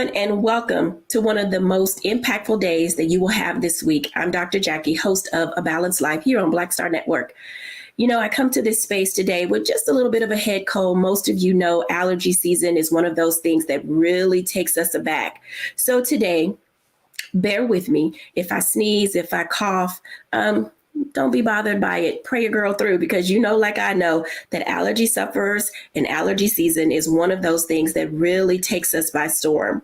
everyone, and welcome to one of the most impactful days that you will have this week. I'm Dr. Jackie, host of A Balanced Life here on Black Star Network. You know, I come to this space today with just a little bit of a head cold. Most of you know allergy season is one of those things that really takes us aback. So today, bear with me. If I sneeze, if I cough, don't be bothered by it. Pray your girl through, because you know, like I know, that allergy sufferers and allergy season is one of those things that really takes us by storm.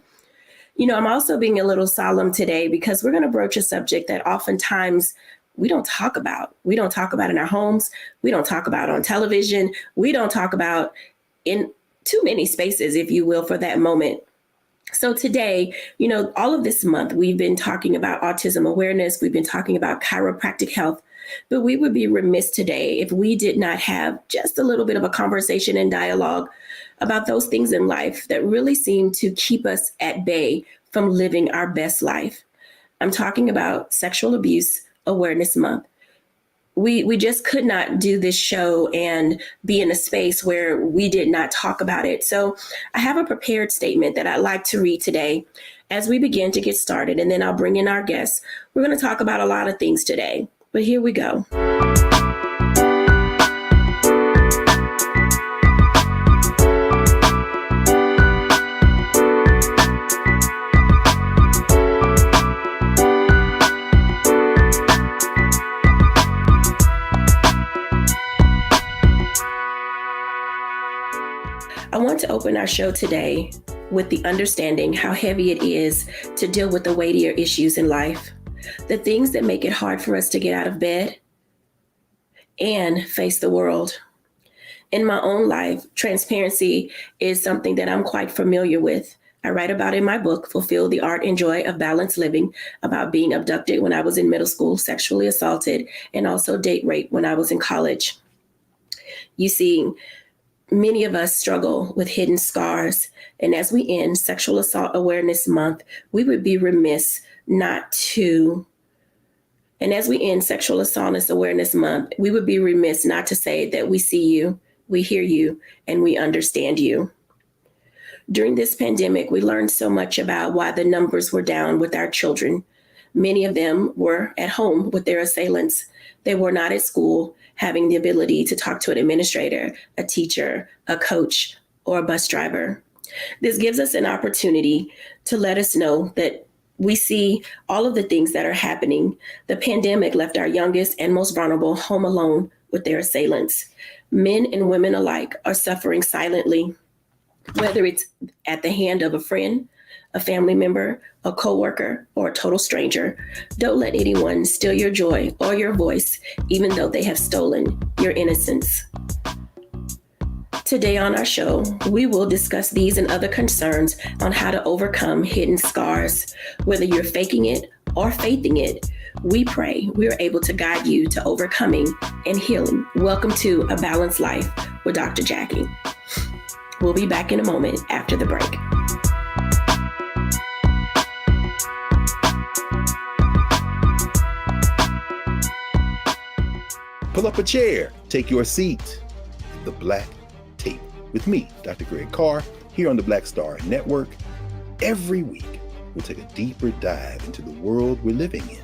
You know, I'm also being a little solemn today because we're going to broach a subject that oftentimes we don't talk about. We don't talk about in our homes. We don't talk about on television. We don't talk about in too many spaces, if you will, for that moment. So today, you know, all of this month, we've been talking about autism awareness. We've been talking about chiropractic health, but we would be remiss today if we did not have just a little bit of a conversation and dialogue about those things in life that really seem to keep us at bay from living our best life. I'm talking about Sexual Abuse Awareness Month. We just could not do this show and be in a space where we did not talk about it. So I have a prepared statement that I'd like to read today as we begin to get started, and then I'll bring in our guests. We're going to talk about a lot of things today, but here we go. I want to open our show today with the understanding how heavy it is to deal with the weightier issues in life, the things that make it hard for us to get out of bed and face the world. In my own life, transparency is something that I'm quite familiar with. I write about in my book, Fulfill the Art and Joy of Balanced Living, about being abducted when I was in middle school, sexually assaulted, and also date rape when I was in college. You see, many of us struggle with hidden scars. And as we end Sexual Assault Awareness Month, we would be remiss not to, and as we end Sexual Assault Awareness Month, we would be remiss not to say that we see you, we hear you, and we understand you. During this pandemic, we learned so much about why the numbers were down with our children. Many of them were at home with their assailants. They were not at school, having the ability to talk to an administrator, a teacher, a coach, or a bus driver. This gives us an opportunity to let us know that we see all of the things that are happening. The pandemic left our youngest and most vulnerable home alone with their assailants. Men and women alike are suffering silently, whether it's at the hand of a friend, a family member, a coworker, or a total stranger. Don't let anyone steal your joy or your voice, even though they have stolen your innocence. Today on our show, we will discuss these and other concerns on how to overcome hidden scars. Whether you're faking it or faithing it, we pray we are able to guide you to overcoming and healing. Welcome to A Balanced Life with Dr. Jackie. We'll be back in a moment after the break. Pull up a chair, take your seat. The Black Tape with me, Dr. Greg Carr, here on the Black Star Network. Every week, we'll take a deeper dive into the world we're living in.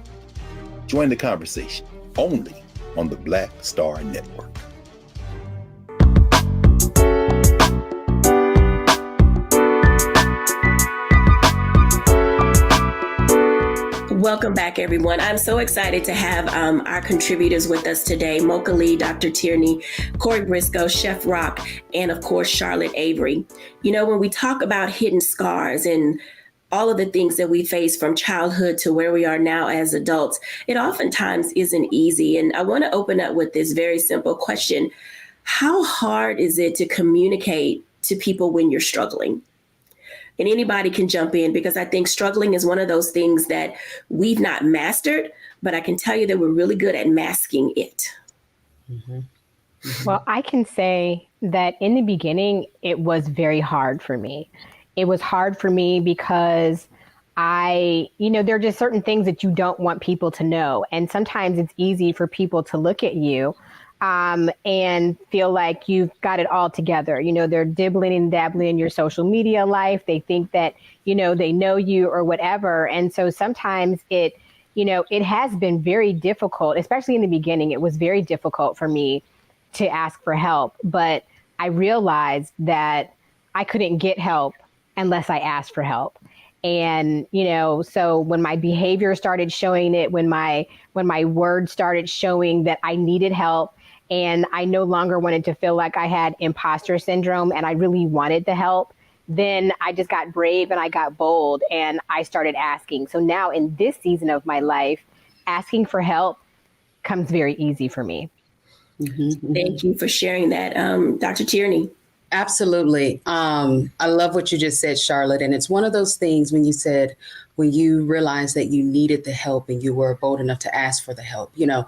Join the conversation only on the Black Star Network. Welcome back, everyone. I'm so excited to have our contributors with us today, Mocha Lee, Dr. Tierney, Corey Briscoe, Chef Rock, and of course, Charlotte Avery. You know, when we talk about hidden scars and all of the things that we face from childhood to where we are now as adults, it oftentimes isn't easy. And I want to open up with this very simple question. How hard is it to communicate to people when you're struggling? And anybody can jump in, because I think struggling is one of those things that we've not mastered, but I can tell you that we're really good at masking it. Mm-hmm. Mm-hmm. Well, I can say that in the beginning, it was very hard for me. It was hard for me because there are just certain things that you don't want people to know. And sometimes it's easy for people to look at you and feel like you've got it all together. You know, they're dibbling and dabbling in your social media life. They think that, you know, they know you or whatever. And so sometimes it, you know, it has been very difficult, especially in the beginning. It was very difficult for me to ask for help. But I realized that I couldn't get help unless I asked for help. And, you know, so when my behavior started showing it, when my words started showing that I needed help, and I no longer wanted to feel like I had imposter syndrome and I really wanted the help, then I just got brave and I got bold and I started asking. So now in this season of my life, asking for help comes very easy for me. Mm-hmm. Thank you for sharing that, Dr. Tierney. Absolutely. I love what you just said, Charlotte. And it's one of those things when you said, when you realized that you needed the help and you were bold enough to ask for the help. You know,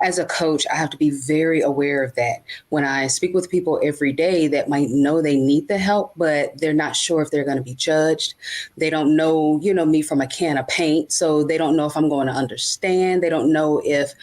as a coach, I have to be very aware of that. When I speak with people every day that might know they need the help, but they're not sure if they're going to be judged. They don't know, you know, me from a can of paint. So they don't know if I'm going to understand. They don't know if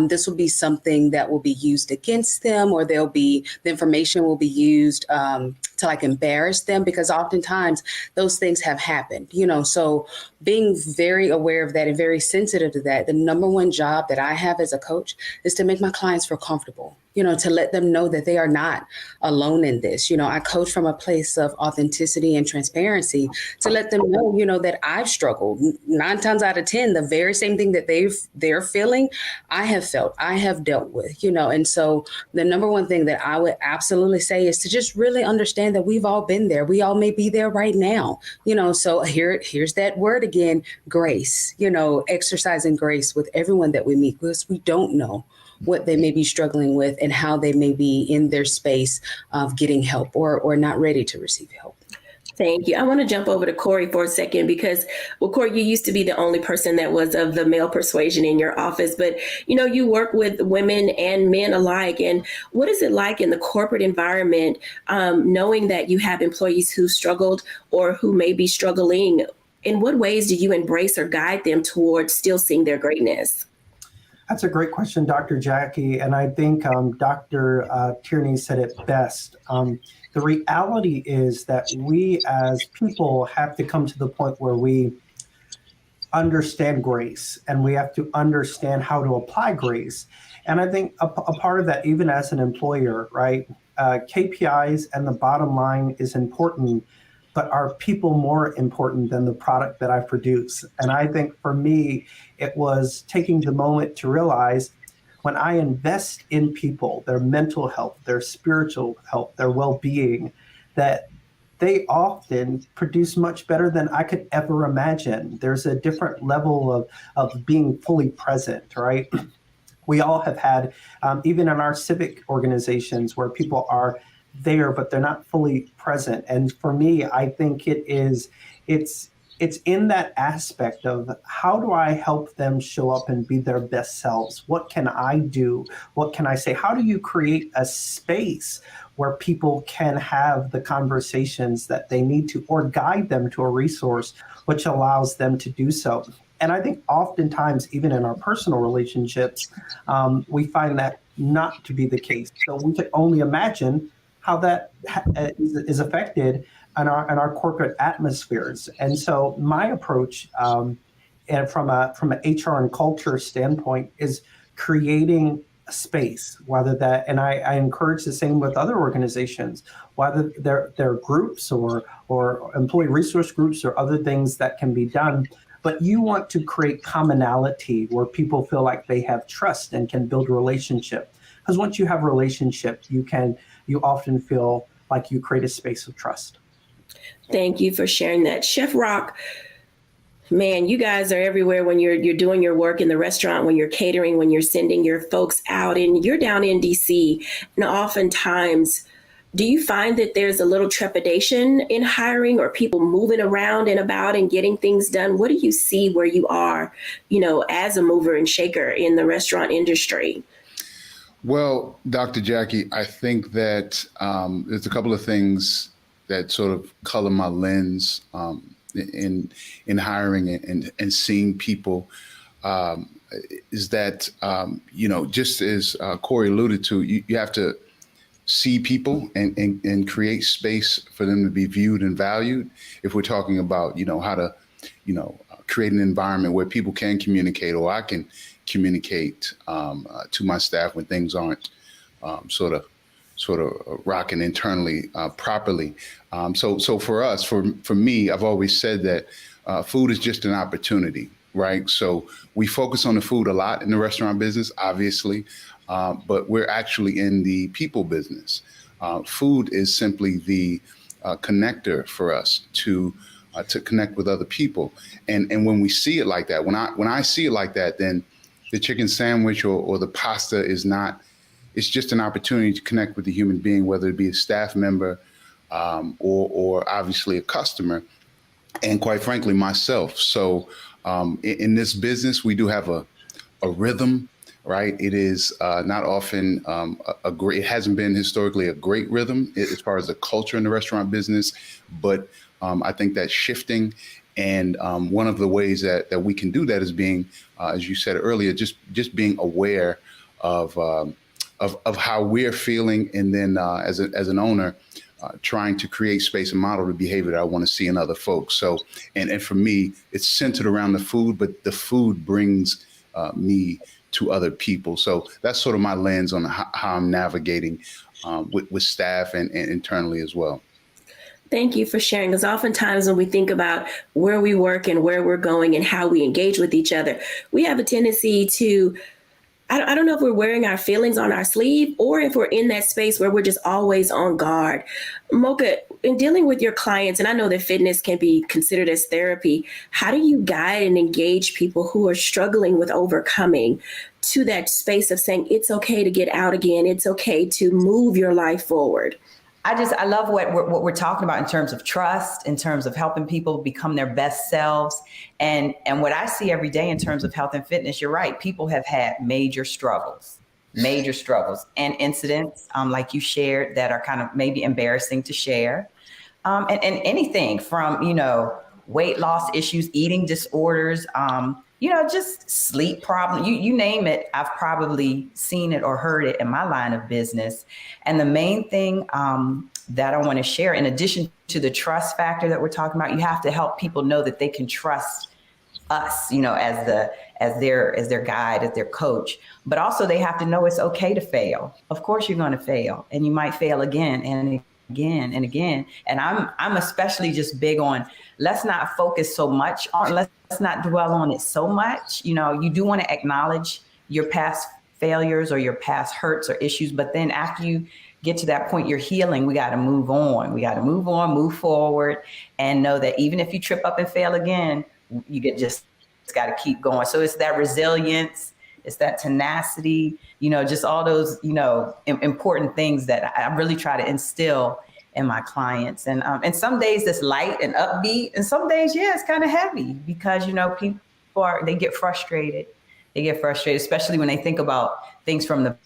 this will be something that will be used against them, or the information will be used to like embarrass them, because oftentimes those things have happened, you know. So being very aware of that and very sensitive to that, the number one job that I have as a coach is to make my clients feel comfortable, you know, to let them know that they are not alone in this. You know, I coach from a place of authenticity and transparency to let them know, you know, that I've struggled 9 times out of 10, the very same thing that they're feeling, I have felt, I have dealt with, you know. And so the number one thing that I would absolutely say is to just really understand that we've all been there. We all may be there right now, you know. So here's that word again, grace, you know, exercising grace with everyone that we meet, because we don't know what they may be struggling with and how they may be in their space of getting help or not ready to receive help. Thank you. I want to jump over to Corey for a second because, well, Corey, you used to be the only person that was of the male persuasion in your office, but, you know, you work with women and men alike. And what is it like in the corporate environment, knowing that you have employees who struggled or who may be struggling? In what ways do you embrace or guide them towards still seeing their greatness? That's a great question, Dr. Jackie. And I think Dr. Tierney said it best. The reality is that we as people have to come to the point where we understand grace, and we have to understand how to apply grace. And I think a part of that, even as an employer, right, KPIs and the bottom line is important, but are people more important than the product that I produce? And I think for me, it was taking the moment to realize when I invest in people, their mental health, their spiritual health, their well-being, that they often produce much better than I could ever imagine. There's a different level of being fully present, right? We all have had, even in our civic organizations, where people are there, but they're not fully present. And for me, I think it's in that aspect of how do I help them show up and be their best selves? What can I do? What can I say? How do you create a space where people can have the conversations that they need to, or guide them to a resource which allows them to do so? And I think oftentimes, even in our personal relationships, we find that not to be the case. So we could only imagine how that is affected in our corporate atmospheres. And so my approach, and from an HR and culture standpoint, is creating a space, whether that, and I encourage the same with other organizations, whether they're groups or employee resource groups or other things that can be done. But you want to create commonality where people feel like they have trust and can build a relationship. Because once you have a relationship, you often feel like you create a space of trust. Thank you for sharing that. Chef Rock, man, you guys are everywhere when you're doing your work in the restaurant, when you're catering, when you're sending your folks out, and you're down in DC. And oftentimes, do you find that there's a little trepidation in hiring or people moving around and about and getting things done? What do you see where you are, you know, as a mover and shaker in the restaurant industry? Well, Dr. Jackie, I think that there's a couple of things that sort of color my lens in hiring and seeing people. is that, just as Corey alluded to, you have to see people and create space for them to be viewed and valued. If we're talking about, how to, create an environment where people can communicate, or I can communicate to my staff when things aren't sort of rocking internally properly. So for us, for me, I've always said that food is just an opportunity, right? So we focus on the food a lot in the restaurant business, obviously, but we're actually in the people business. Food is simply the connector for us to connect with other people. And when we see it like that, when I see it like that, then the chicken sandwich or the pasta is not, it's just an opportunity to connect with the human being, whether it be a staff member or obviously a customer, and quite frankly, myself. So in this business, we do have a rhythm, right? It is not often it hasn't been historically a great rhythm as far as the culture in the restaurant business, but I think that's shifting. And one of the ways that we can do that is being, as you said earlier, just being aware of how we're feeling, and then as an owner, trying to create space and model the behavior that I want to see in other folks. So, and for me, it's centered around the food, but the food brings me to other people. So that's sort of my lens on how I'm navigating with staff and internally as well. Thank you for sharing, because oftentimes when we think about where we work and where we're going and how we engage with each other, we have a tendency to, I don't know if we're wearing our feelings on our sleeve, or if we're in that space where we're just always on guard. Mocha, in dealing with your clients, and I know that fitness can be considered as therapy, how do you guide and engage people who are struggling with overcoming to that space of saying it's okay to get out again, it's okay to move your life forward? I love what we're talking about in terms of trust, in terms of helping people become their best selves. And what I see every day in terms of health and fitness, you're right. People have had major struggles and incidents like you shared that are kind of maybe embarrassing to share. And anything from, weight loss issues, eating disorders, just sleep problems, you name it. I've probably seen it or heard it in my line of business. And the main thing that I want to share, in addition to the trust factor that we're talking about, you have to help people know that they can trust us, as their guide, as their coach. But also they have to know it's okay to fail. Of course you're going to fail, and you might fail again and again and again. And I'm especially just big on, let's not focus so much on, let's not dwell on it so much. You do want to acknowledge your past failures or your past hurts or issues, but then after you get to that point, you're healing, we got to move on. We got to move on, move forward, and know that even if you trip up and fail again, just got to keep going. So it's that resilience, it's that tenacity, just all those, important things that I really try to instill in my clients. And some days it's light and upbeat, and some days, it's kind of heavy, because, people they get frustrated. They get frustrated, especially when they think about things from the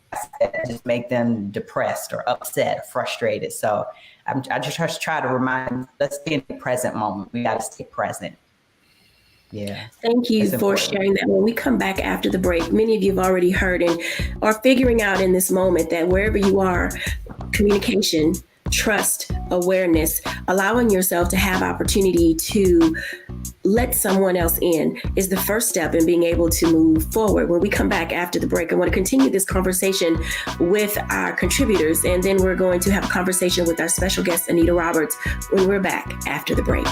past that just make them depressed or upset or frustrated. So I just try to remind, let's be in the present moment. We got to stay present. Yeah. Thank you for sharing that. When we come back after the break, many of you have already heard and are figuring out in this moment that wherever you are, communication, trust, awareness, allowing yourself to have opportunity to let someone else in is the first step in being able to move forward. When we come back after the break, I want to continue this conversation with our contributors, and then we're going to have a conversation with our special guest, Anita Roberts, when we're back after the break.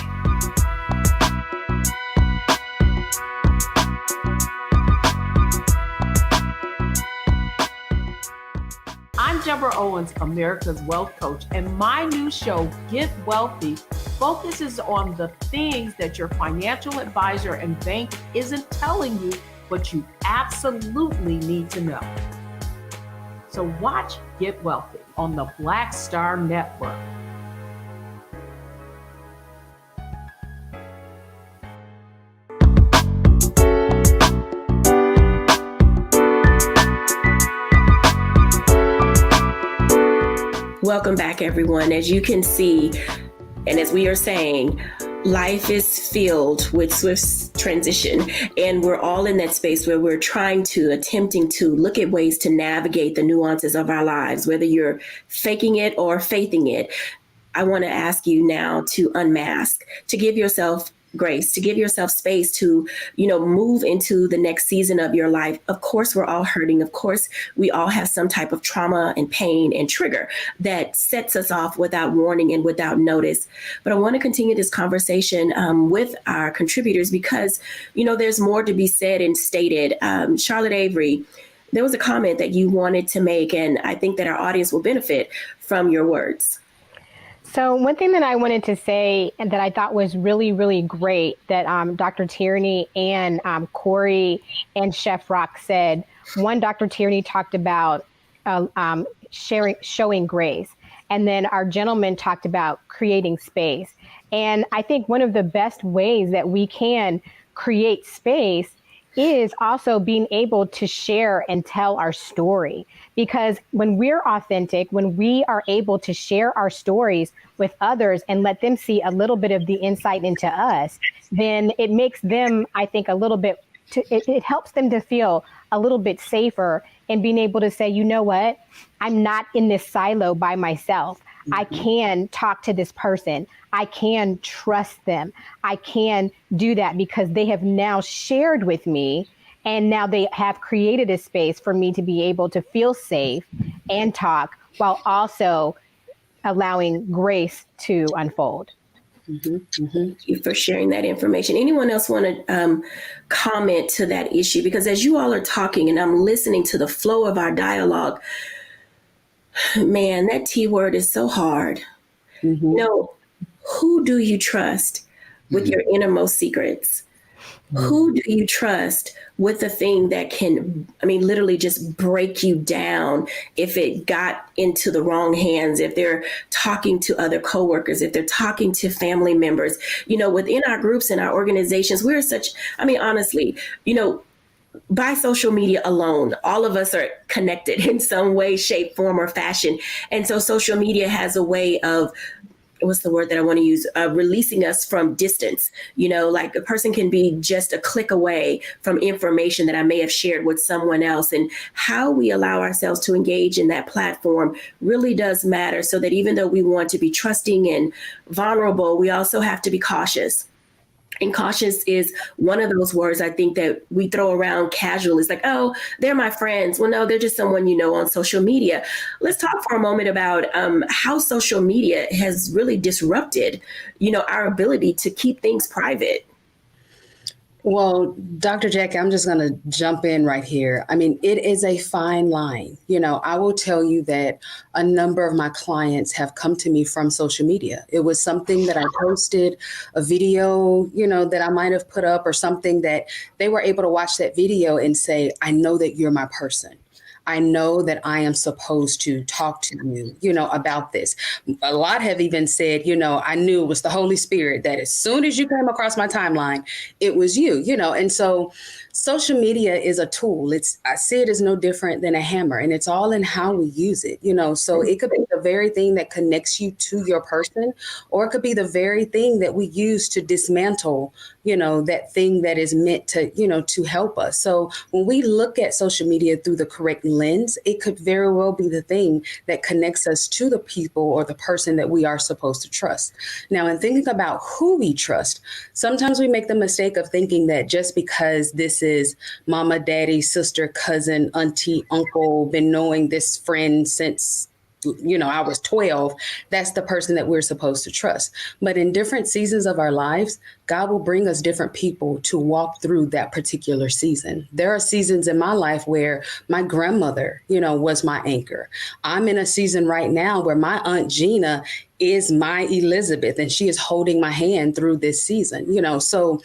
I'm Deborah Owens, America's Wealth Coach, and my new show, Get Wealthy, focuses on the things that your financial advisor and bank isn't telling you, but you absolutely need to know. So watch Get Wealthy on the Black Star Network. Welcome back, everyone. As you can see, and as we are saying, life is filled with swift transition, and we're all in that space where we're attempting to look at ways to navigate the nuances of our lives, whether you're faking it or faithing it. I want to ask you now to unmask, to give yourself grace, to give yourself space to, move into the next season of your life. Of course, we're all hurting. Of course, we all have some type of trauma and pain and trigger that sets us off without warning and without notice. But I want to continue this conversation with our contributors because, there's more to be said and stated. Charlotte Avery, there was a comment that you wanted to make, and I think that our audience will benefit from your words. So one thing that I wanted to say and that I thought was really, really great that Dr. Tierney and Corey and Chef Rock said. One, Dr. Tierney talked about showing grace. And then our gentleman talked about creating space. And I think one of the best ways that we can create space is also being able to share and tell our story. Because when we're authentic, when we are able to share our stories with others and let them see a little bit of the insight into us, then it makes them, I think, it helps them to feel a little bit safer in being able to say, you know what, I'm not in this silo by myself. I can talk to this person. I can trust them. I can do that because they have now shared with me, and now they have created a space for me to be able to feel safe and talk while also allowing grace to unfold. Thank you for sharing that information. Anyone else want to comment to that issue? Because as you all are talking and I'm listening to the flow of our dialogue, man, that T word is so hard. Who do you trust with your innermost secrets? Who do you trust with the thing that can, literally just break you down if it got into the wrong hands, if they're talking to other coworkers, if they're talking to family members, within our groups and our organizations, we're honestly, by social media alone, all of us are connected in some way, shape, form, or fashion. And so social media has a way of, what's the word that I want to use? Releasing us from distance. Like a person can be just a click away from information that I may have shared with someone else. And how we allow ourselves to engage in that platform really does matter, so that even though we want to be trusting and vulnerable, we also have to be cautious. And cautious is one of those words I think that we throw around casually. It's like, oh, they're my friends. Well, no, they're just someone on social media. Let's talk for a moment about how social media has really disrupted, our ability to keep things private. Well, Dr. Jackie, I'm just going to jump in right here. It is a fine line. I will tell you that a number of my clients have come to me from social media. It was something that I posted, a video, that I might have put up, or something that they were able to watch that video and say, I know that you're my person. I know that I am supposed to talk to you, about this. A lot have even said, I knew it was the Holy Spirit, that as soon as you came across my timeline, it was you, and so social media is a tool. I see it as no different than a hammer, and it's all in how we use it, so it could be the very thing that connects you to your person, or it could be the very thing that we use to dismantle, that thing that is meant to, to help us. So when we look at social media through the correct lens, it could very well be the thing that connects us to the people or the person that we are supposed to trust. Now, in thinking about who we trust, sometimes we make the mistake of thinking that just because this is mama, daddy, sister, cousin, auntie, uncle, been knowing this friend since I was 12, that's the person that we're supposed to trust. But in different seasons of our lives, God will bring us different people to walk through that particular season. There are seasons in my life where my grandmother, was my anchor. I'm in a season right now where my Aunt Gina is my Elizabeth, and she is holding my hand through this season, so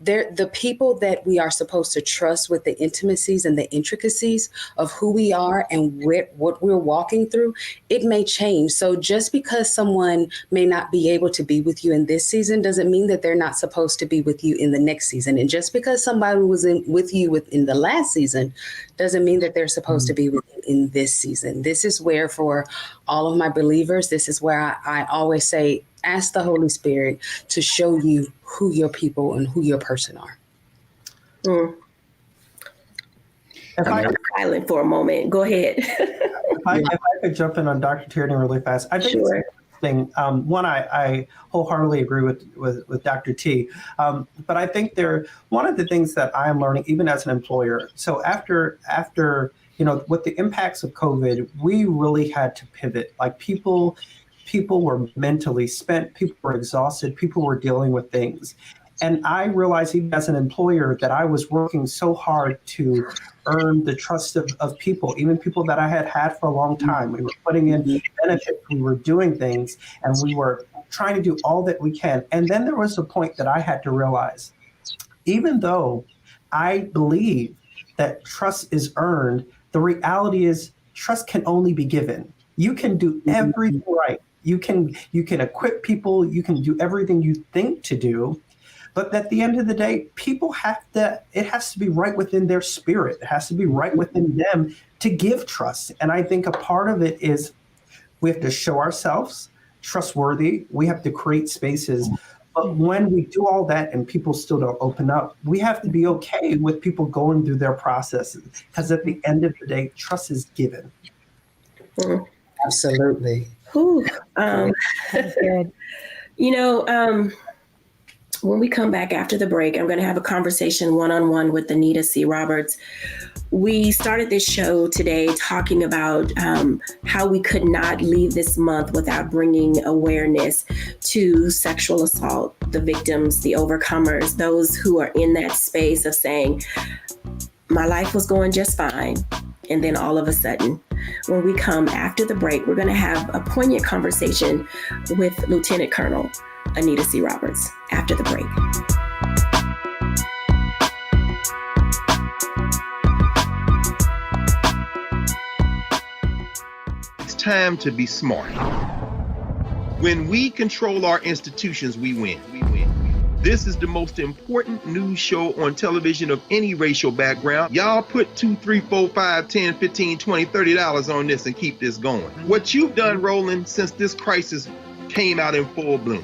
the people that we are supposed to trust with the intimacies and the intricacies of who we are and what we're walking through, it may change. So just because someone may not be able to be with you in this season doesn't mean that they're not supposed to be with you in the next season. And just because somebody was with you within the last season doesn't mean that they're supposed to be with you in this season. This is where, for all of my believers, this is where I always say, Ask the Holy Spirit to show you who your people and who your person are. I'm silent for a moment. Go ahead. If I could jump in on Dr. Tierney really fast. I think Sure. it's interesting. One, I wholeheartedly agree with Dr. T. But I think one of the things that I am learning, even as an employer, so after with the impacts of COVID, we really had to pivot. Like people were mentally spent, people were exhausted, people were dealing with things. And I realized even as an employer that I was working so hard to earn the trust of people, even people that I had for a long time. We were putting in benefits, we were doing things, and we were trying to do all that we can. And then there was a point that I had to realize, even though I believe that trust is earned, the reality is trust can only be given. You can do everything right. You can equip people, you can do everything you think to do. But at the end of the day, people it has to be right within their spirit. It has to be right within them to give trust. And I think a part of it is we have to show ourselves trustworthy. We have to create spaces. But when we do all that and people still don't open up, we have to be okay with people going through their processes. Because at the end of the day, trust is given. Absolutely. That's good. When we come back after the break, I'm going to have a conversation one-on-one with Anita C. Roberts. We started this show today talking about how we could not leave this month without bringing awareness to sexual assault, the victims, the overcomers, those who are in that space of saying, my life was going just fine. And then all of a sudden, when we come after the break, we're going to have a poignant conversation with Lieutenant Colonel Anita C. Roberts after the break. It's time to be smart. When we control our institutions, we win. This is the most important news show on television of any racial background. Y'all put $2, $3, $4, $5, $10, $15, $20, $30 on this and keep this going. What you've done, Roland, since this crisis came out in full bloom.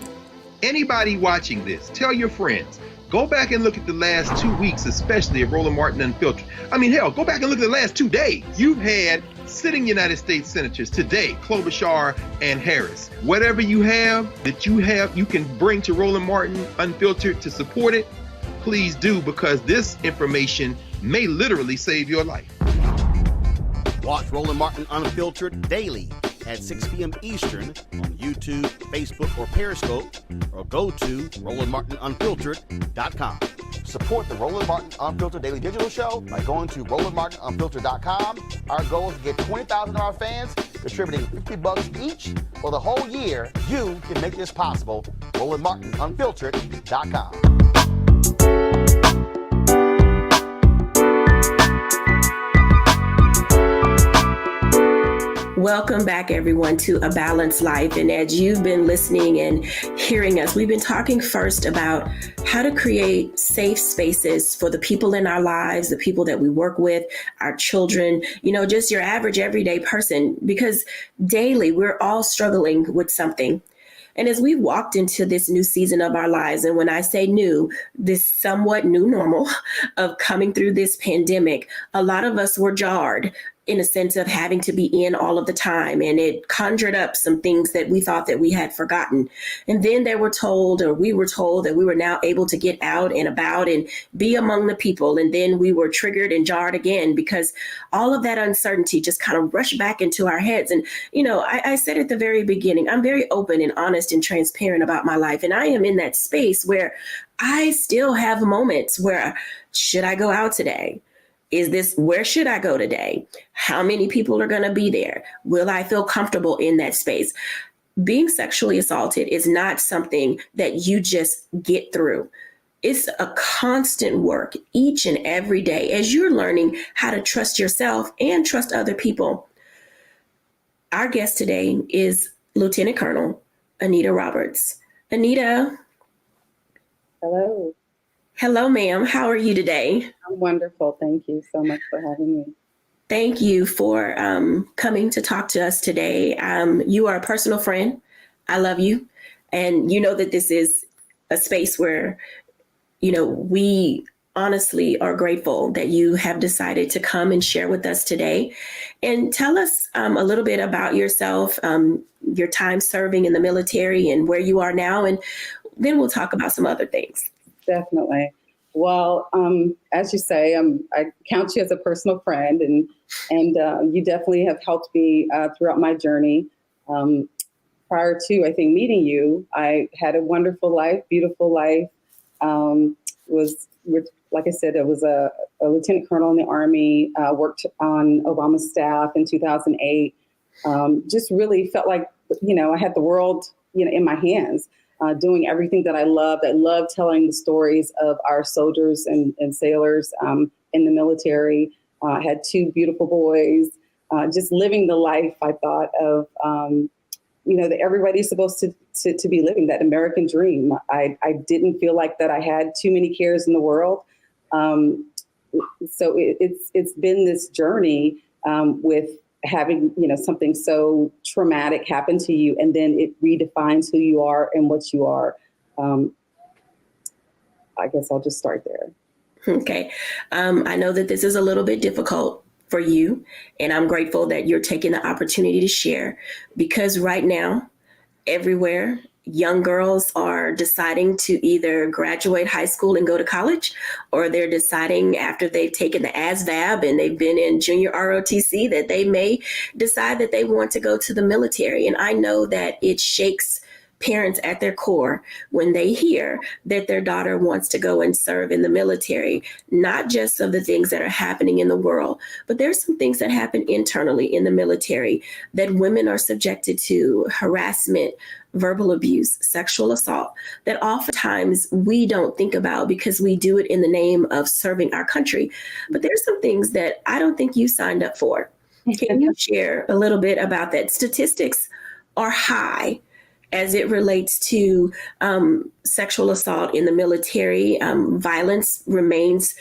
Anybody watching this, tell your friends, go back and look at the last 2 weeks, especially of Roland Martin Unfiltered. I mean, hell, go back and look at the last 2 days. You've had sitting United States senators today, Klobuchar and Harris. Whatever you have, you can bring to Roland Martin Unfiltered to support it, please do, because this information may literally save your life. Watch Roland Martin Unfiltered daily at 6 p.m. Eastern on YouTube, Facebook, or Periscope, or go to RolandMartinUnfiltered.com. Support the Roland Martin Unfiltered Daily Digital Show by going to RolandMartinUnfiltered.com. Our goal is to get 20,000 of our fans contributing $50 each for the whole year. You can make this possible. RolandMartinUnfiltered.com. Welcome back, everyone, to A Balanced Life. And as you've been listening and hearing us, we've been talking first about how to create safe spaces for the people in our lives, the people that we work with, our children, just your average everyday person, because daily we're all struggling with something. And as we walked into this new season of our lives, and when I say new, this somewhat new normal of coming through this pandemic, a lot of us were jarred in a sense of having to be in all of the time. And it conjured up some things that we thought that we had forgotten. And then we were told that we were now able to get out and about and be among the people. And then we were triggered and jarred again because all of that uncertainty just kind of rushed back into our heads. And, I said at the very beginning, I'm very open and honest and transparent about my life. And I am in that space where I still have moments where, should I go out today? Where should I go today? How many people are going to be there? Will I feel comfortable in that space? Being sexually assaulted is not something that you just get through. It's a constant work each and every day as you're learning how to trust yourself and trust other people. Our guest today is Lieutenant Colonel Anita Roberts. Anita. Hello. Hello, ma'am. How are you today? I'm wonderful. Thank you so much for having me. Thank you for coming to talk to us today. You are a personal friend. I love you. And you know that this is a space where, we honestly are grateful that you have decided to come and share with us today. And tell us a little bit about yourself, your time serving in the military and where you are now. And then we'll talk about some other things. Definitely. Well, as you say, I count you as a personal friend, and you definitely have helped me throughout my journey. Prior to, I think, meeting you, I had a wonderful life, beautiful life. Like I said, I was a lieutenant colonel in the Army, worked on Obama's staff in 2008. Just really felt like, I had the world, in my hands. Doing everything that I loved. I loved telling the stories of our soldiers and sailors in the military. I had 2 beautiful boys. Just living the life I thought of, that everybody's supposed to be living, that American dream. I didn't feel like that I had too many cares in the world. So it's been this journey with having, something so traumatic happen to you, and then it redefines who you are and what you are. I guess I'll just start there. Okay. I know that this is a little bit difficult for you, and I'm grateful that you're taking the opportunity to share, because right now, everywhere, young girls are deciding to either graduate high school and go to college, or they're deciding after they've taken the ASVAB and they've been in junior ROTC that they may decide that they want to go to the military. And I know that it shakes parents at their core when they hear that their daughter wants to go and serve in the military, not just of the things that are happening in the world, but there's some things that happen internally in the military that women are subjected to: harassment, verbal abuse, sexual assault, that oftentimes we don't think about because we do it in the name of serving our country. But there's some things that I don't think you signed up for. Can you share a little bit about that? Statistics are high as it relates to sexual assault in the military. Violence remains,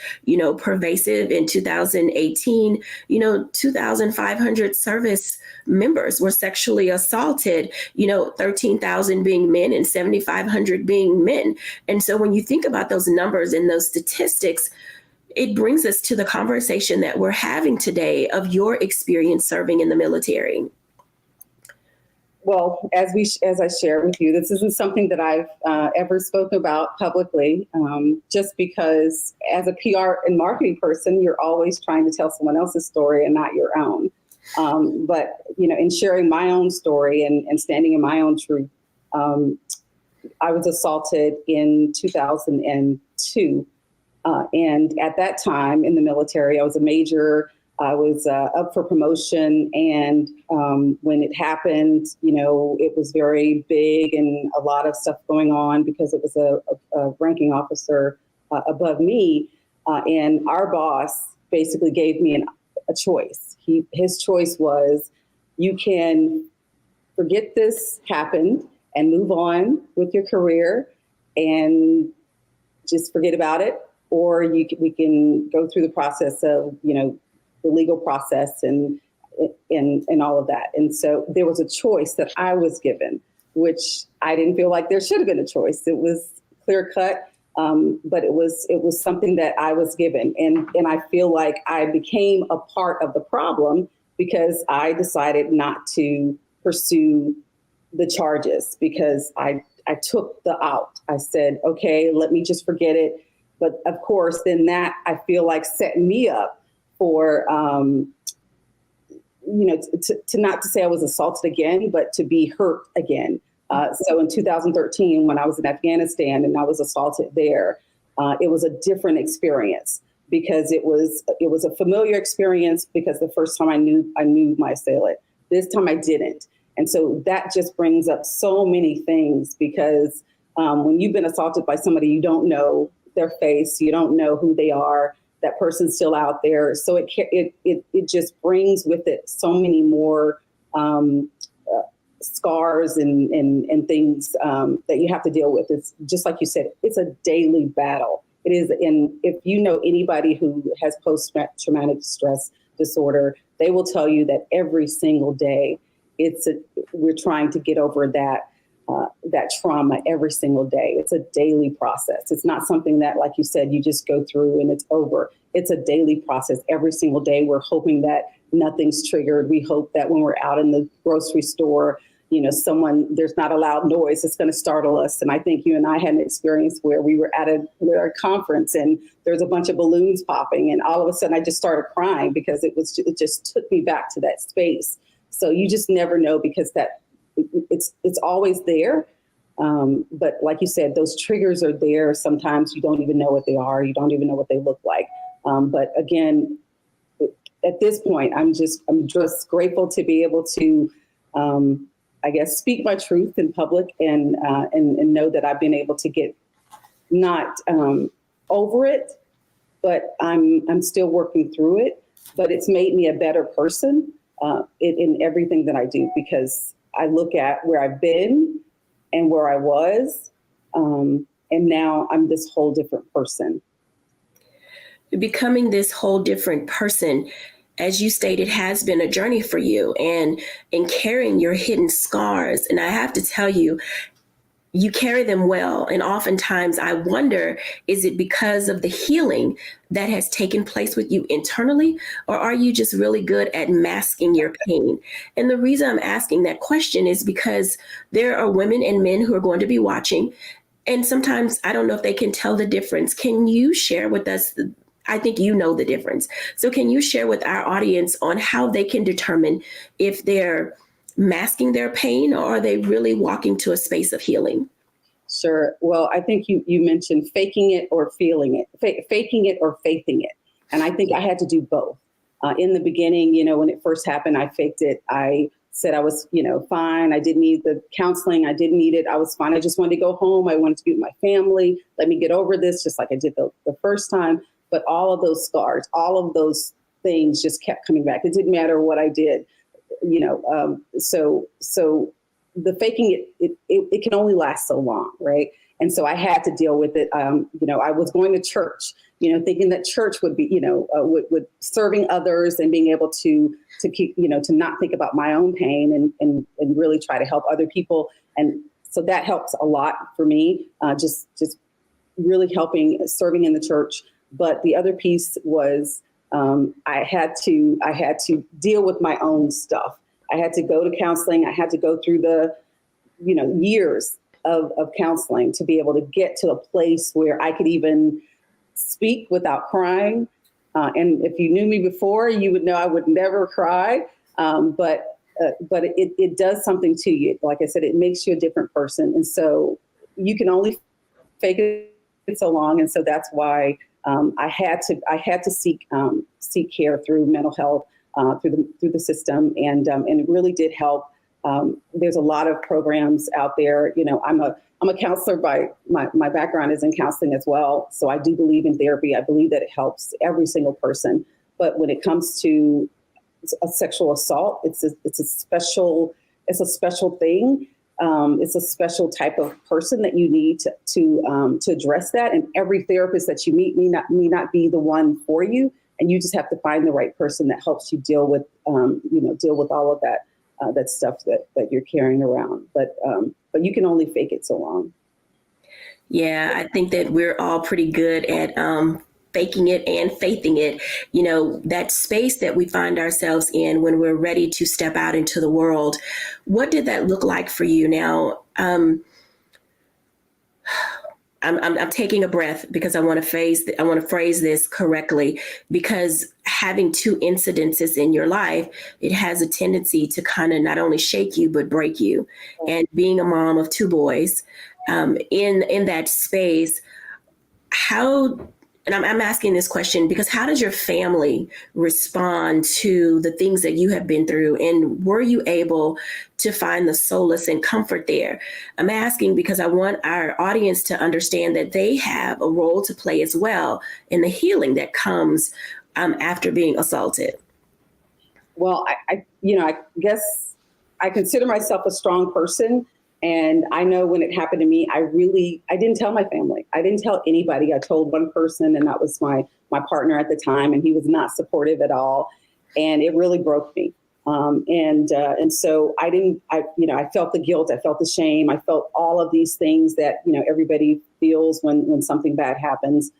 pervasive. In 2018, 2,500 service members were sexually assaulted, 13,000 being men and 7,500 being men. And so when you think about those numbers and those statistics, it brings us to the conversation that we're having today of your experience serving in the military. Well, as I share with you, this isn't something that I've ever spoken about publicly, just because as a PR and marketing person, you're always trying to tell someone else's story and not your own. But, in sharing my own story and standing in my own truth, I was assaulted in 2002. And at that time in the military, I was a major. I was up for promotion, and when it happened, it was very big and a lot of stuff going on because it was a ranking officer above me, and our boss basically gave me a choice. His choice was, you can forget this happened and move on with your career and just forget about it, or we can go through the process of, the legal process and all of that. And so there was a choice that I was given, which I didn't feel like there should have been a choice. It was clear cut, but it was something that I was given. And I feel like I became a part of the problem because I decided not to pursue the charges, because I took the out. I said, okay, let me just forget it. But of course, then that I feel like set me up for, to not to say I was assaulted again, but to be hurt again. So in 2013, when I was in Afghanistan and I was assaulted there, it was a different experience because it was a familiar experience, because the first time I knew my assailant. This time I didn't. And so that just brings up so many things, because when you've been assaulted by somebody, you don't know their face, you don't know who they are. That person's still out there. So it just brings with it so many more scars and things that you have to deal with. It's just like you said, it's a daily battle. It is. And if you know anybody who has post-traumatic stress disorder, they will tell you that every single day we're trying to get over that. that trauma every single day. It's a daily process. It's not something that, like you said, you just go through and it's over. It's a daily process. Every single day, we're hoping that nothing's triggered. We hope that when we're out in the grocery store, there's not a loud noise that's going to startle us. And I think you and I had an experience where we were at a conference and there's a bunch of balloons popping, and all of a sudden I just started crying because it just took me back to that space. So you just never know, because it's always there. But like you said, those triggers are there. Sometimes you don't even know what they are. You don't even know what they look like. But again, at this point, I'm just grateful to be able to, speak my truth in public and know that I've been able to get not over it, but I'm still working through it. But it's made me a better person in everything that I do, because I look at where I've been and where I was, and now I'm this whole different person. Becoming this whole different person, as you stated, has been a journey for you, and in carrying your hidden scars. And I have to tell you, you carry them well. And oftentimes I wonder, is it because of the healing that has taken place with you internally, or are you just really good at masking your pain? And the reason I'm asking that question is because there are women and men who are going to be watching, and sometimes I don't know if they can tell the difference. Can you share with us I think you know the difference. So can you share with our audience on how they can determine if they're masking their pain, or are they really walking to a space of healing? Sure. Well, I think you mentioned faking it or feeling it, faking it or faithing it. And I think I had to do both. In the beginning, when it first happened, I faked it. I said I was, fine. I didn't need the counseling. I didn't need it. I was fine. I just wanted to go home. I wanted to be with my family. Let me get over this, just like I did the first time. But all of those scars, all of those things just kept coming back. It didn't matter what I did, so the faking it can only last so long, right? And so I had to deal with it. I was going to church, thinking that church would be, would serving others and being able to keep, to not think about my own pain and really try to help other people. And so that helps a lot for me, just really helping, serving in the church. But the other piece was I had to deal with my own stuff. I had to go to counseling. I had to go through the, years of counseling to be able to get to a place where I could even speak without crying. And if you knew me before, you would know I would never cry. But it does something to you. Like I said, it makes you a different person. And so you can only fake it so long. And so that's why I had to seek care through mental health, through the system, and it really did help. There's a lot of programs out there. I'm a counselor by my background is in counseling as well. So I do believe in therapy. I believe that it helps every single person. But when it comes to a sexual assault, it's a special thing. It's a special type of person that you need to address that. And every therapist that you meet may not be the one for you. And you just have to find the right person that helps you deal with all of that stuff that you're carrying around. But you can only fake it so long. Yeah, I think that we're all pretty good at faking it and faithing it. That space that we find ourselves in when we're ready to step out into the world. What did that look like for you? Now, I'm taking a breath because I want to phrase this correctly, because having two incidences in your life, it has a tendency to kind of not only shake you, but break you. And being a mom of two boys, in that space, and I'm asking this question because how does your family respond to the things that you have been through? And were you able to find the solace and comfort there? I'm asking because I want our audience to understand that they have a role to play as well in the healing that comes after being assaulted. Well, I guess I consider myself a strong person. And I know when it happened to me, I didn't tell my family. I didn't tell anybody. I told one person, and that was my partner at the time, and he was not supportive at all. And it really broke me. And so I felt the guilt, I felt the shame, I felt all of these things that, everybody feels when something bad happens.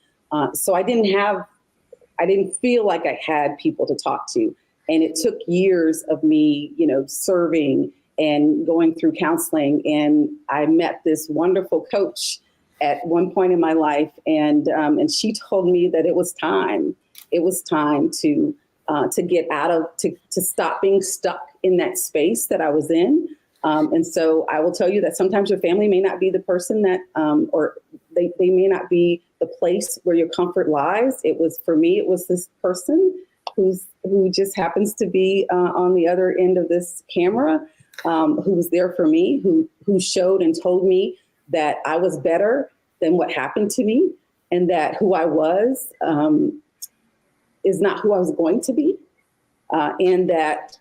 So I didn't feel like I had people to talk to. And it took years of me, serving and going through counseling. And I met this wonderful coach at one point in my life. And she told me that it was time. It was time to get out of, to stop being stuck in that space that I was in. And so I will tell you that sometimes your family may not be the person that, or they may not be the place where your comfort lies. For me, it was this person who just happens to be on the other end of this camera, who was there for me, who showed and told me that I was better than what happened to me, and that who I was is not who I was going to be, and that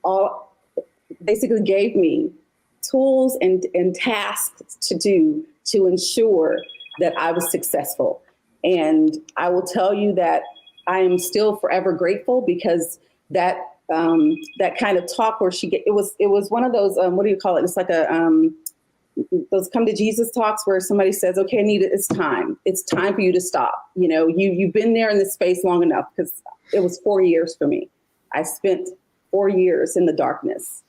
all basically gave me tools and tasks to do to ensure that I was successful. And I will tell you that I am still forever grateful, because that kind of talk where it was one of those, what do you call it? It's like those come to Jesus talks where somebody says, okay, Anita, it's time for you to stop. You've been there in this space long enough, because it was 4 years for me. I spent 4 years in the darkness.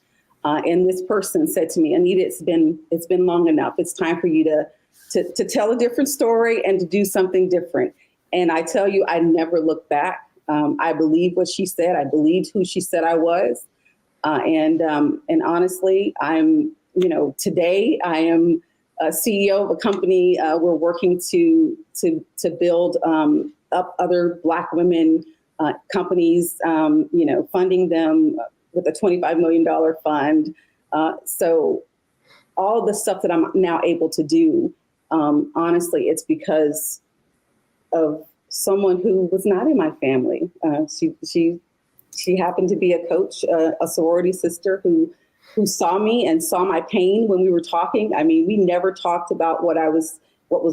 And this person said to me, Anita, it's been long enough. It's time for you to tell a different story and to do something different. And I tell you, I never looked back. I believed what she said. I believed who she said I was. And honestly, today I am a CEO of a company. We're working to build up other Black women companies, funding them with a $25 million fund. So all the stuff that I'm now able to do, honestly, it's because of someone who was not in my family. She happened to be a coach, a sorority sister who saw me and saw my pain when we were talking. I mean, we never talked about what was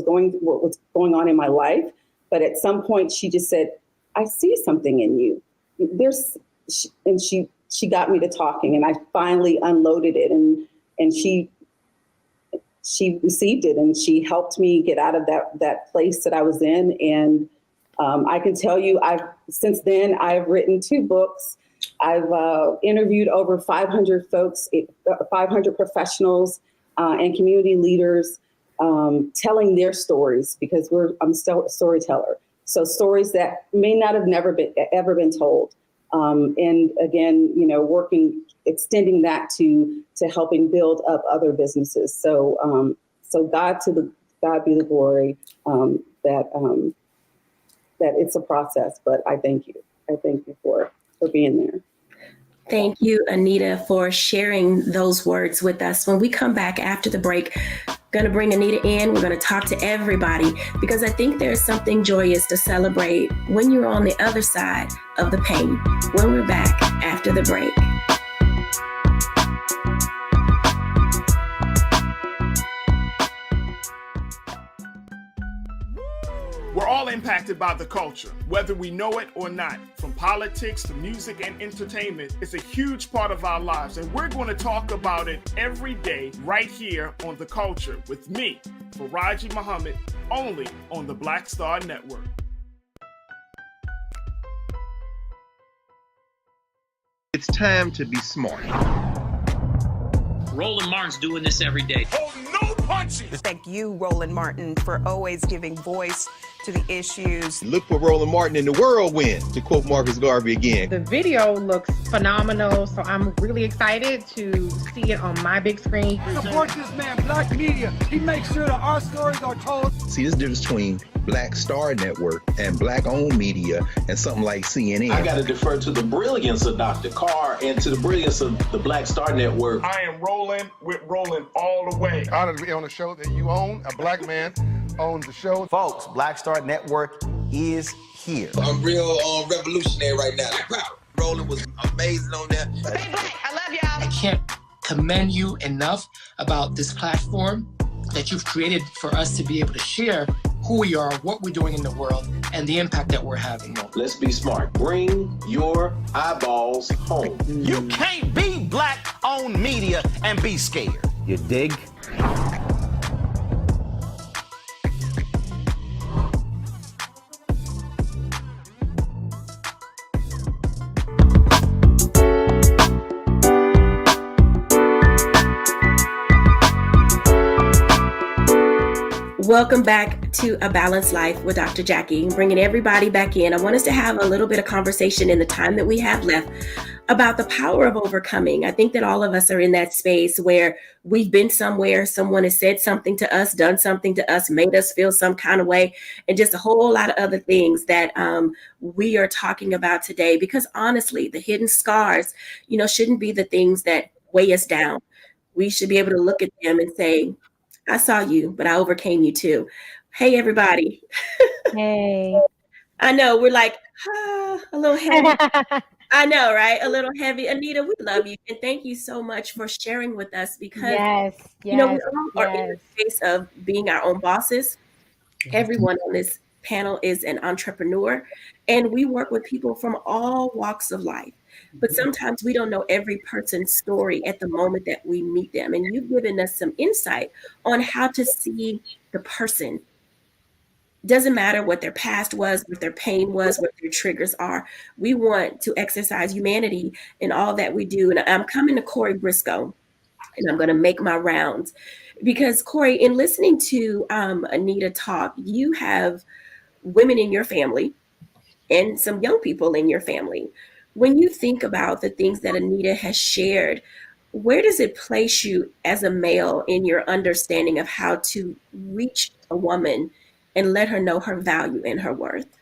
going on in my life. But at some point she just said, I see something in you. And she got me to talking, and I finally unloaded it, and she received it, and she helped me get out of that place that I was in. And I can tell you, since then I've written 2 books. I've interviewed over 500 folks, 500 professionals and community leaders, telling their stories, because I'm still a storyteller. So stories that may not have ever been told. And again, extending that to helping build up other businesses. So God be the glory, that it's a process, but I thank you. I thank you for being there. Thank you, Anita, for sharing those words with us. When we come back after the break, going to bring Anita in. We're going to talk to everybody, because I think there's something joyous to celebrate when you're on the other side of the pain. When we're back after the break. We're all impacted by the culture, whether we know it or not. From politics to music and entertainment, it's a huge part of our lives, and we're going to talk about it every day right here on The Culture with me, Faraji Muhammad, only on the Black Star Network. It's time to be smart. Roland Martin's doing this every day. Oh, no punches! Thank you, Roland Martin, for always giving voice to the issues. Look for Roland Martin in the whirlwind, to quote Marcus Garvey again. The video looks phenomenal, so I'm really excited to see it on my big screen. Support this man, Black Media. He makes sure that our stories are told. See, this difference between Black Star Network and Black-owned media and something like CNN. I got to defer to the brilliance of Dr. Carr and to the brilliance of the Black Star Network. I am rolling with Roland all the way. Honored to be on a show that you own. A Black man owns the show. Folks, Black Star Network is here. I'm real revolutionary right now. Roland was amazing on there. I love y'all. I can't commend you enough about this platform that you've created for us to be able to share who we are, what we're doing in the world, and the impact that we're having. Let's be smart. Bring your eyeballs home. You can't be black-owned media and be scared. You dig? Welcome back to A Balanced Life with Dr. Jackie, bringing everybody back in. I want us to have a little bit of conversation in the time that we have left about the power of overcoming. I think that all of us are in that space where we've been somewhere, someone has said something to us, done something to us, made us feel some kind of way, and just a whole lot of other things that we are talking about today. Because honestly, the hidden scars, shouldn't be the things that weigh us down. We should be able to look at them and say, I saw you, but I overcame you too. Hey, everybody. Hey. I know we're like, a little heavy. I know, right? A little heavy. Anita, we love you. And thank you so much for sharing with us because, we all are in the space of being our own bosses. Everyone on this panel is an entrepreneur, and we work with people from all walks of life. But sometimes we don't know every person's story at the moment that we meet them. And you've given us some insight on how to see the person. Doesn't matter what their past was, what their pain was, what their triggers are. We want to exercise humanity in all that we do. And I'm coming to Corey Briscoe, and I'm going to make my rounds. Because, Corey, in listening to Anita talk, you have women in your family and some young people in your family. When you think about the things that Anita has shared, where does it place you as a male in your understanding of how to reach a woman and let her know her value and her worth?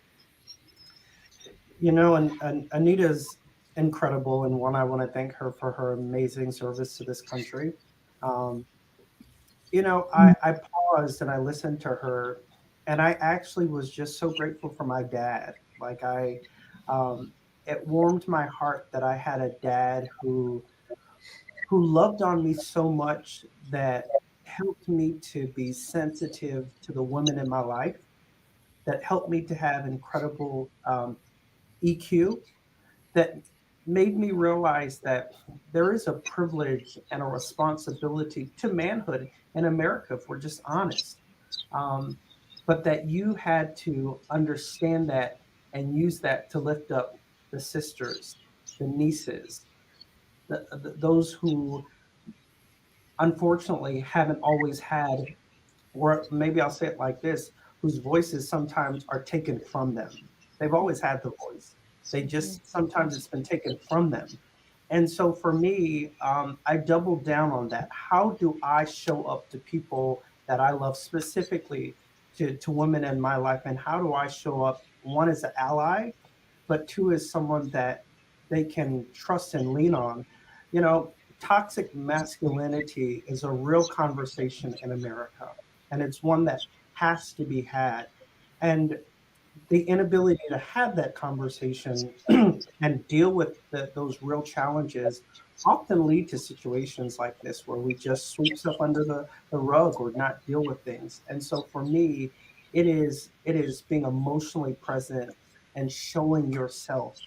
And Anita's incredible, and I want to thank her for her amazing service to this country. I paused and I listened to her, and I actually was just so grateful for my dad. It warmed my heart that I had a dad who loved on me so much that helped me to be sensitive to the women in my life, that helped me to have incredible EQ, that made me realize that there is a privilege and a responsibility to manhood in America, if we're just honest. But that you had to understand that and use that to lift up the sisters, the nieces, those who unfortunately haven't always had, or maybe I'll say it like this, whose voices sometimes are taken from them. They've always had the voice. They just, sometimes it's been taken from them. And so for me, I doubled down on that. How do I show up to people that I love, specifically to women in my life? And how do I show up, one, as an ally, but two, as someone that they can trust and lean on? Toxic masculinity is a real conversation in America, and it's one that has to be had. And the inability to have that conversation and deal with those real challenges often lead to situations like this, where we just sweep stuff under the rug or not deal with things. And so for me, it is being emotionally present and showing yourself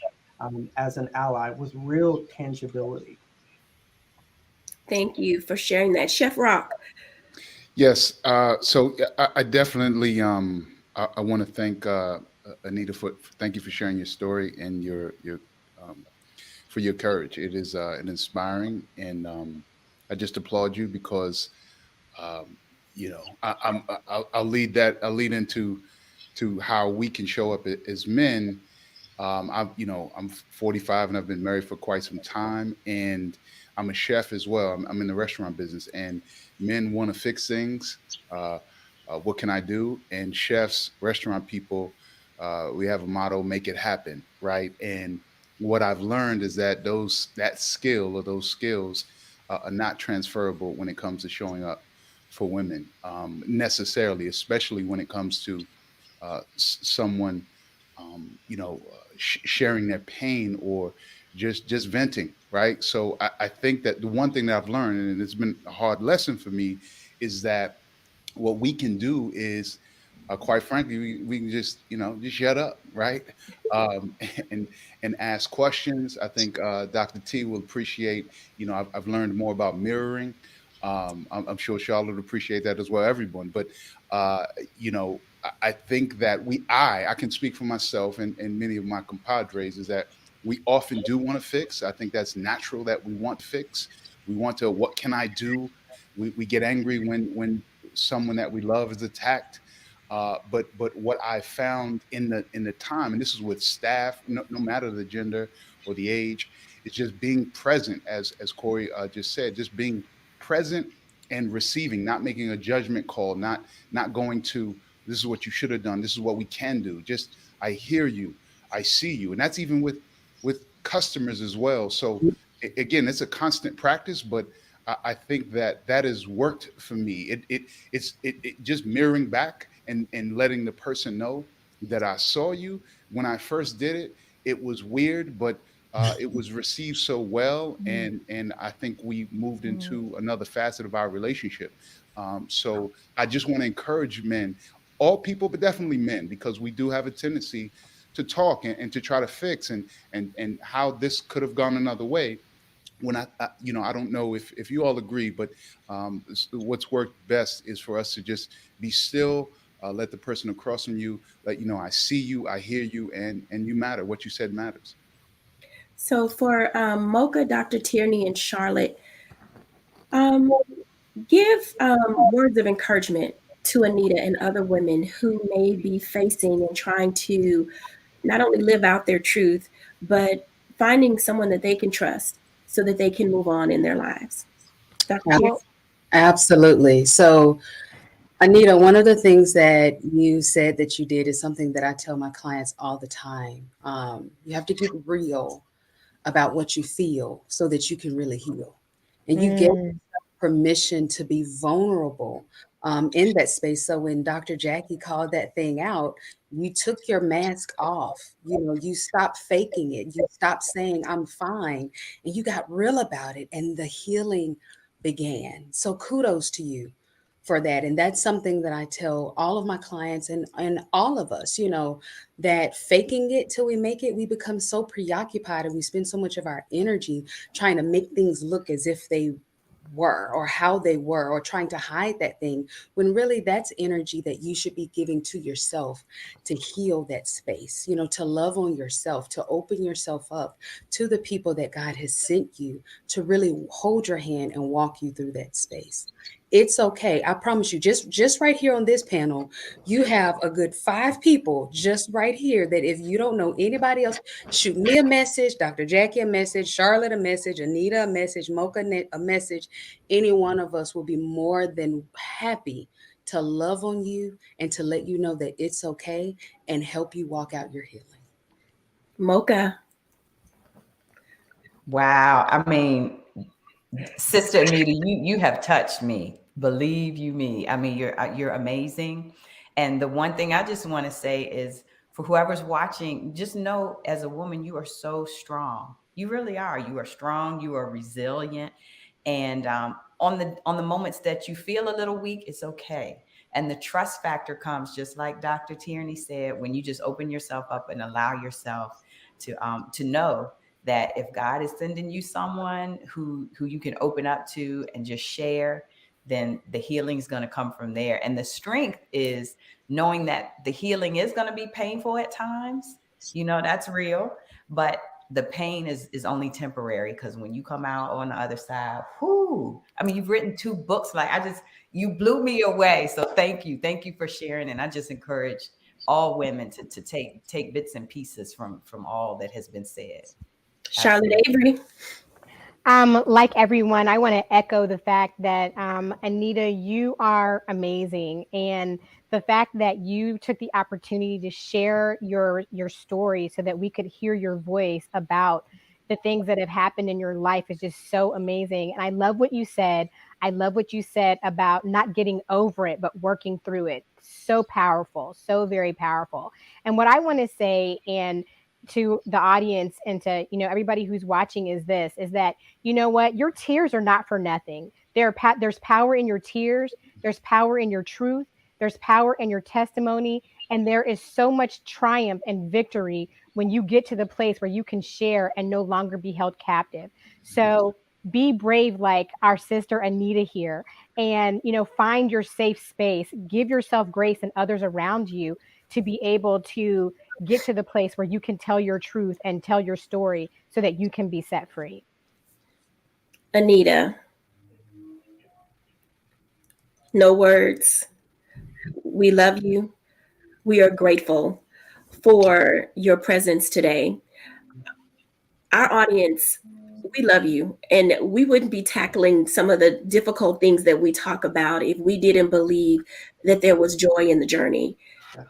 as an ally with real tangibility. Thank you for sharing that. Chef Rock. Yes. So I definitely, I want to thank Anita thank you for sharing your story and your for your courage. It is an inspiring, and I just applaud you because, I'll lead into how we can show up as men. I'm 45 and I've been married for quite some time, and I'm a chef as well. I'm in the restaurant business, and men want to fix things. What can I do? And chefs, restaurant people, we have a motto: make it happen, right? And what I've learned is that those skills are not transferable when it comes to showing up for women necessarily, especially when it comes to someone, sharing their pain or just venting, right? So I think that the one thing that I've learned, and it's been a hard lesson for me, is that what we can do is quite frankly, we can just, just shut up, right? Um, and ask questions. I think Dr. T will appreciate, I've learned more about mirroring. I'm sure Charlotte would appreciate that as well, everyone. But, uh, you know, I think that I can speak for myself and many of my compadres is that we often do want to fix. I think that's natural that we want to fix. We want to, what can I do? We get angry when someone that we love is attacked. But what I found in the time, and this is with staff, no matter the gender or the age, is just being present, as Corey just said, just being present and receiving, not making a judgment call, not going to, this is what you should have done, this is what we can do. Just, I hear you, I see you, and that's even with customers as well. So again, it's a constant practice, but I think that has worked for me. It's just mirroring back and letting the person know that I saw you. When I first did it, it was weird, but it was received so well, and I think we moved into another facet of our relationship. So I just want to encourage men, all people, but definitely men, because we do have a tendency to talk and to try to fix and how this could have gone another way. When I don't know if you all agree, but what's worked best is for us to just be still, let the person across from you, let you know, I see you, I hear you, and you matter. What you said matters. So for Mocha, Dr. Tierney, and Charlotte, give words of encouragement to Anita and other women who may be facing and trying to not only live out their truth, but finding someone that they can trust so that they can move on in their lives. Dr. Tierney? Absolutely. So, Anita, one of the things that you said that you did is something that I tell my clients all the time. You have to get real about what you feel so that you can really heal. And you get permission to be vulnerable in that space. So when Dr. Jackie called that thing out, you took your mask off. You stopped faking it. You stopped saying, I'm fine. And you got real about it. And the healing began. So kudos to you for that. And that's something that I tell all of my clients and all of us, that faking it till we make it, we become so preoccupied and we spend so much of our energy trying to make things look as if they were or how they were, or trying to hide that thing, when really that's energy that you should be giving to yourself to heal that space, to love on yourself, to open yourself up to the people that God has sent you to really hold your hand and walk you through that space. It's okay. I promise you, just right here on this panel, you have a good 5 people just right here that if you don't know anybody else, shoot me a message, Dr. Jackie a message, Charlotte a message, Anita a message, Mocha a message. Any one of us will be more than happy to love on you and to let you know that it's okay and help you walk out your healing. Mocha. Wow. I mean, Sister Anita, you have touched me. Believe you me. I mean, you're amazing. And the one thing I just want to say is, for whoever's watching, just know as a woman, you are so strong. You really are. You are strong. You are resilient. And on the moments that you feel a little weak, it's okay. And the trust factor comes, just like Dr. Tierney said, when you just open yourself up and allow yourself to know that if God is sending you someone who you can open up to and just share, then the healing is going to come from there. And the strength is knowing that the healing is going to be painful at times. That's real. But the pain is only temporary, because when you come out on the other side, I mean, you've written 2 books. You blew me away. So thank you. Thank you for sharing. And I just encourage all women to take bits and pieces from all that has been said. Charlotte Avery. Like everyone, I want to echo the fact that, Anita, you are amazing. And the fact that you took the opportunity to share your story so that we could hear your voice about the things that have happened in your life is just so amazing. And I love what you said. I love what you said about not getting over it, but working through it. So powerful, so very powerful. And what I want to say, and to the audience and to, everybody who's watching, is that, what, your tears are not for nothing. There's power in your tears. There's power in your truth. There's power in your testimony, and there is so much triumph and victory when you get to the place where you can share and no longer be held captive. So be brave, like our sister Anita here, and find your safe space. Give yourself grace and others around you to be able to get to the place where you can tell your truth and tell your story so that you can be set free. Anita, no words. We love you. We are grateful for your presence today. Our audience, we love you, and we wouldn't be tackling some of the difficult things that we talk about if we didn't believe that there was joy in the journey.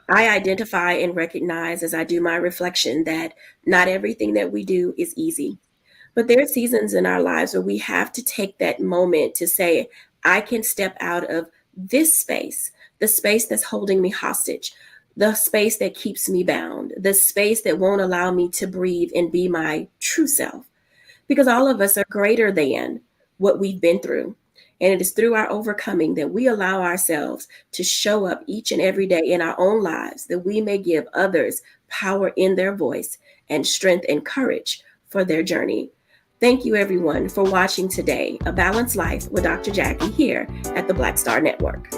I identify and recognize as I do my reflection that not everything that we do is easy, but there are seasons in our lives where we have to take that moment to say, I can step out of this space, the space that's holding me hostage, the space that keeps me bound, the space that won't allow me to breathe and be my true self. Because all of us are greater than what we've been through. And it is through our overcoming that we allow ourselves to show up each and every day in our own lives, that we may give others power in their voice and strength and courage for their journey. Thank you, everyone, for watching today, A Balanced Life with Dr. Jackie here at the Black Star Network.